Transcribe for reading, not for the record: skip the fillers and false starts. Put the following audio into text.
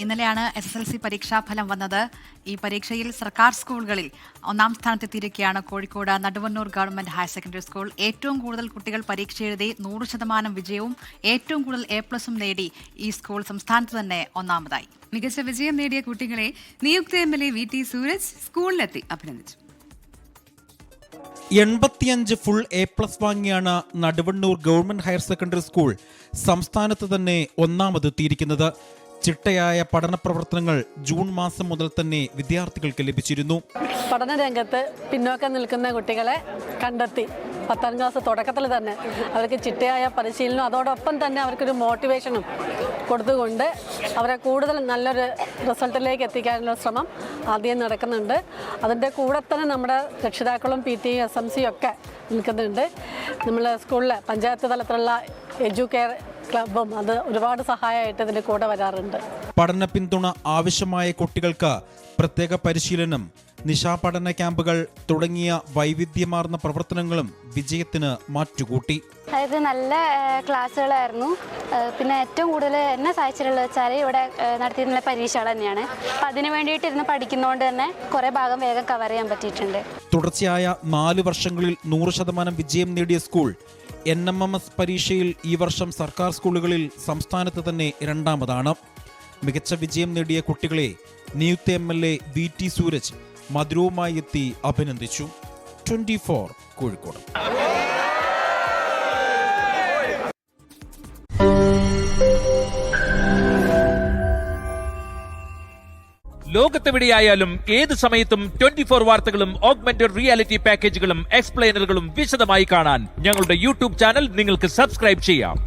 ഇന്നലെയാണ് SSLC പരീക്ഷാഫലം വന്നത്. ഈ പരീക്ഷയിൽ സർക്കാർ സ്കൂളുകളിൽ ഒന്നാം സ്ഥാനത്തെത്തിയിരിക്കുകയാണ് Kozhikode Naduvannur government higher secondary school. ഏറ്റവും കൂടുതൽ കുട്ടികൾ പരീക്ഷ എഴുതി 100% വിജയവും ഏറ്റവും കൂടുതൽ A+ നേടി ഈ സ്കൂൾ സംസ്ഥാനത്ത് തന്നെ ഒന്നാമതായി. മികച്ച വിജയം നേടിയ കുട്ടികളെ നിയുക്ത MLA VT സൂരജ് സ്കൂളിലെത്തി അഭിനന്ദിച്ചു. 85 ഫുൾ A+ വാങ്ങിയാണ് Naduvannur government higher secondary school സംസ്ഥാനത്ത് തന്നെ ഒന്നാമതെത്തിയിരിക്കുന്നത്. ചിട്ടയായ പഠന പ്രവർത്തനങ്ങൾ ജൂൺ മാസം മുതൽ തന്നെ വിദ്യാർത്ഥികൾക്ക് ലഭിച്ചിരുന്നു. പഠനരംഗത്ത് പിന്നോക്കം നിൽക്കുന്ന കുട്ടികളെ കണ്ടെത്തി 10ാം ക്ലാസ് തുടക്കത്തിൽ തന്നെ അവർക്ക് ചിട്ടയായ പരിശീലനം അതോടൊപ്പം തന്നെ അവർക്കൊരു മോട്ടിവേഷനും കൊടുത്തുകൊണ്ട് അവരെ കൂടുതൽ നല്ലൊരു റിസൾട്ടിലേക്ക് എത്തിക്കാനുള്ള ശ്രമം ആദ്യം നടക്കുന്നുണ്ട്. അതിൻ്റെ കൂടെ തന്നെ നമ്മുടെ രക്ഷിതാക്കളും PT SMC ഒക്കെ നിൽക്കുന്നുണ്ട്. നമ്മൾ സ്കൂളിൽ പഞ്ചായത്ത് തലത്തിലുള്ള എഡ്യൂക്കെയർ ക്ലബും അത് ഒരുപാട് സഹായമായിട്ട് ഇതിന് കൂടെ വരാറുണ്ട്. പഠന പിന്തുണ ആവശ്യമായ കുട്ടികൾക്ക് പ്രത്യേക പരിശീലനം, നിശാപഠന ക്യാമ്പുകൾ തുടങ്ങിയ വൈവിധ്യമാർന്ന പ്രവർത്തനങ്ങളും വിജയത്തിന് മാറ്റുകൂട്ടി. അതായത് നല്ല ക്ലാസ്സുകളായിരുന്നു. പിന്നെ ഏറ്റവും കൂടുതൽ എന്നെ സഹായിച്ചിട്ടുള്ളത് വെച്ചാൽ ഇവിടെ നടത്തിയിരുന്ന പരീക്ഷകൾ തന്നെയാണ്. അപ്പം അതിന് വേണ്ടിയിട്ട് ഇരുന്ന് പഠിക്കുന്നതുകൊണ്ട് തന്നെ കുറേ ഭാഗം വേഗം കവർ ചെയ്യാൻ പറ്റിയിട്ടുണ്ട്. തുടർച്ചയായ 4 വർഷങ്ങളിൽ 100% വിജയം നേടിയ സ്കൂൾ NMMS പരീക്ഷയിൽ ഈ വർഷം സർക്കാർ സ്കൂളുകളിൽ സംസ്ഥാനത്ത് തന്നെ 2ാമതാണ്. മികച്ച വിജയം നേടിയ കുട്ടികളെ നിയുക്ത MLA VT സൂരജ് മധുരവുമായി എത്തി അഭിനന്ദിച്ചു. 24 കോഴിക്കോട്. ലോകത്തെവിടെയായാലും ഏത് സമയത്തും 24 വാർത്തകളും ഓഗ്മെന്റഡ് റിയാലിറ്റി പാക്കേജുകളും എക്സ്പ്ലെയിനറുകളും വിശദമായി കാണാൻ ഞങ്ങളുടെ YouTube ചാനൽ നിങ്ങൾക്ക് സബ്സ്ക്രൈബ് ചെയ്യാം.